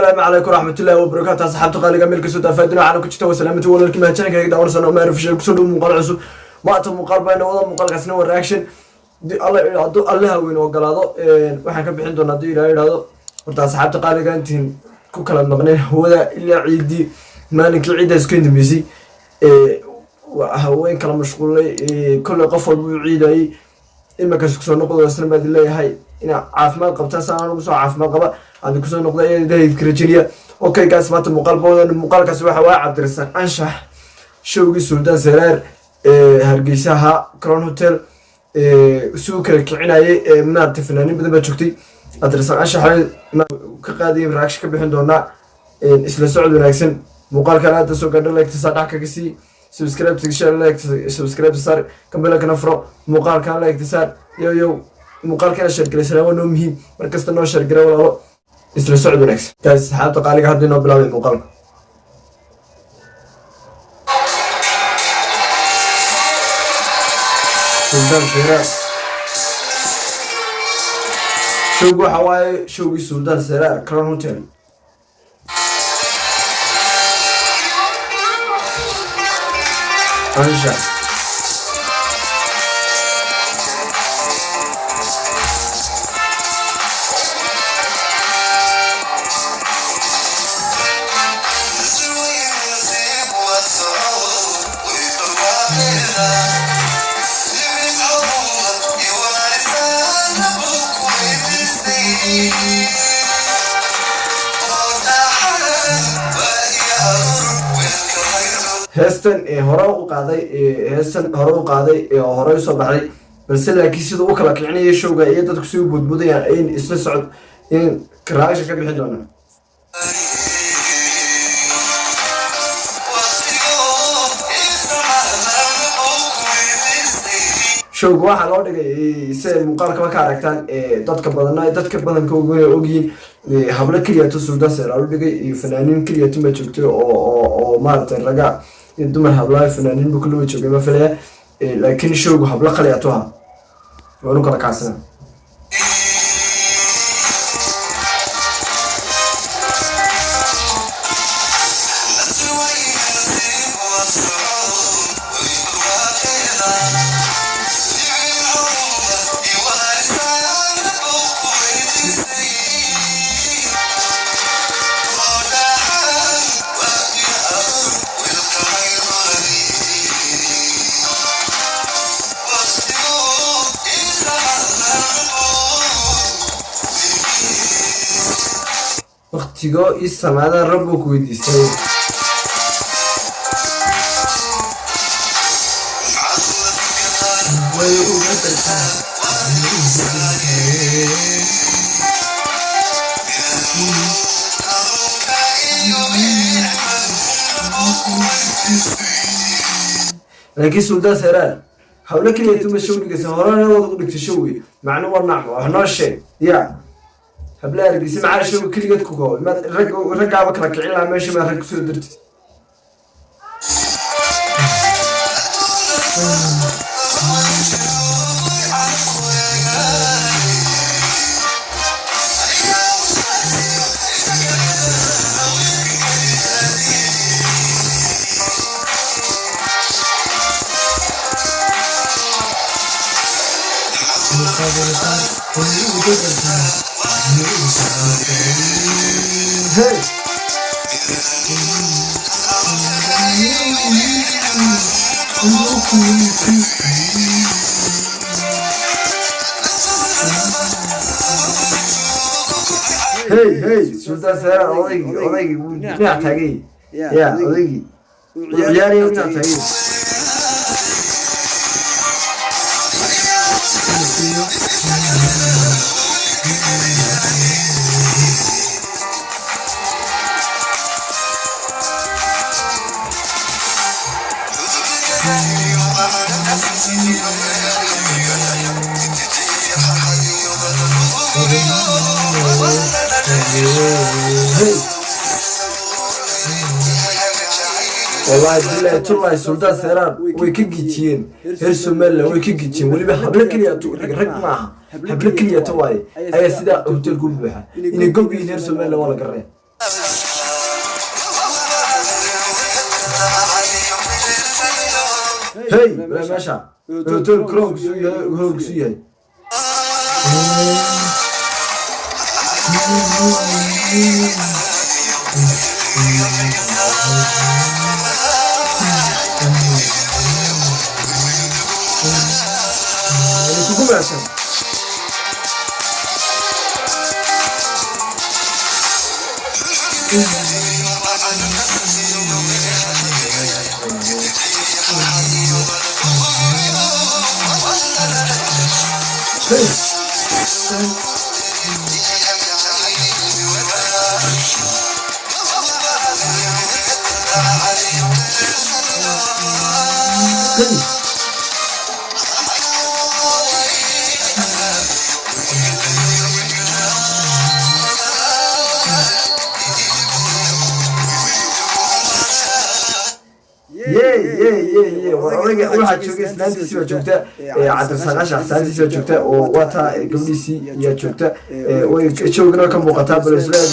السلام عليكم ورحمة الله وبركاته. أصحاب تقاليد ملك سود أفادنا على كل شيء وسلامته ولا الكلمة كأنك يقدر ورسنا وما يعرف شيء كسر مقال عسو ما أتم مقال بينه وضع مقال كسنة والرياكشن الله وين وقال هذا وإحنا كم بحين دونا دير هذا ورتا أصحاب تقاليد أنتين كل مغني هو ذا إلا عيدي مالك العيد سكين دميسي وين كلام مشغول كل قفل بعيد أي إما كسر نقطة وسلم بعد الله هاي إن عافمال قبتها سنة ونص عافمال قبل هذا كسر نقطة ده كريتيريا أوكي كاس مات المقال كاس واحد عبد الرزاق أنشح شوقي سلطان سرار هرقيسها كرون هوتيل سوق الكعناية منار فنانين بدل ما شفتي عبد الرزاق أنشح كقاضي براكش كبيحن دونا إسلا سعود وناكسن مقال كان هذا سوق قدر لك تصدق كيسي سبسكرايب تكشر لك سبسكرايب صار كمل لك نفرو مقال كان لك تسار يو مقال كان شركة سلام ونومهم مركز تنو شركة ولا إسلا سعود وناكس كاس حالة قالك هذا نوبلا المقال سلطان سرار شوقو حواي شوقي سلطان سرار كرون هوتيل أنشا هستن هراء قاضي هستن هراء قاضي هراء صباحي بس لكن سيدو وكلا يعني يشوقا يدا تكسيو بود يعني إن إسلا سعود إن كراش كبي حدونا شوق واحد لو دغay سي مقال كما كاركتان dadka badan ka ogyiin habla kaliya tusuuda saraal dhigay fanaaniin kaliya tuma joogto oo maartay raga dumar habla fanaaniin bu kala joogay ma filaya laakiin showgu habla kaliya tuha wanu kala kaasana waqtigo isamaada rabbu ku weydiistay laakiin suldan saraal hawla kaliya tuma showgiga horana wada u dhigtay showgi macna war nacmo wax noo sheeg yaa habla argisi macaa show kaligeed ku gooy ma ragaaba kala kicin lahaa meesha ma rag soo dirtay Hey! Hey! Sultan Sara odaygi dhinac taagay yaa odaygi ciyaariyo dhinac taagay والله بالله ترى سلطان سرار ويكجيتين هرسو ملا ويكجيتين ولي بحبل كليا رق معها حبل كليا تواي أي سيدا هوتيل قبها إني قبي هرسو ملا ولا قريه هي ولا ماشى هوتيل كرون كسوية وهو كسوية كوكو عشان waxaa joogay islaantiisii baa joogta cabdirsaqaash axsaantiisii baa joogta oo waataa gabdhiisii ayaa joogta way joogna ka muuqataa balsleed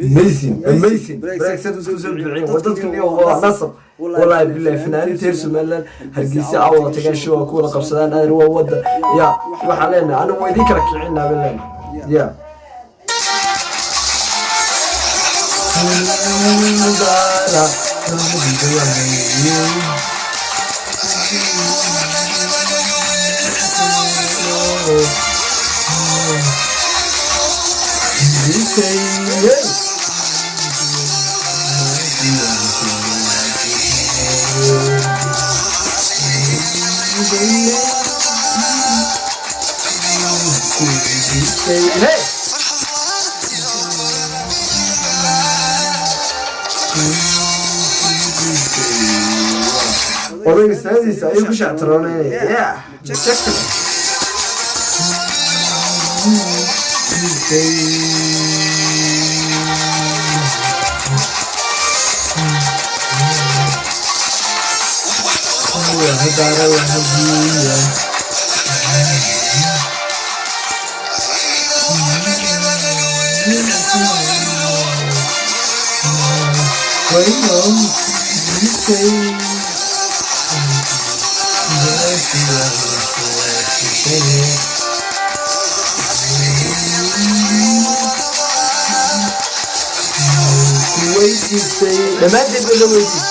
amazing breaksad soo duceen wadadkan iyo waa nasab wallahi billahi fanaan teersu meelan hargeysa awada tagaan show ku wada qabsadaan aad waa wada ya waxa leenahay anu way idin kala kicinaa billahi ya Orange Stanley's ayuu ku shactaroonay yeah check لما تبقى لويتي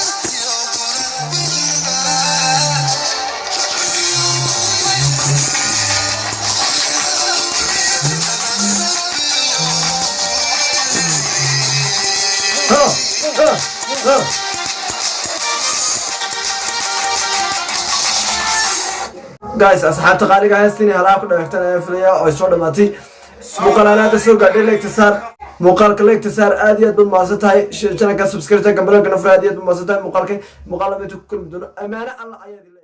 guys asxaabta qaaliga haystini halaa ku dhagtan ay filaya oo soo dhamaatay muuqaalada soo gaadhay leegtasaar muuqaalka leegtasaar aad iyo aad u maasatahay channelka subscribe-ta gambalka nafra aad iyo aad u maasatahay muuqaalka ku kulmi doono amaana alla ayaad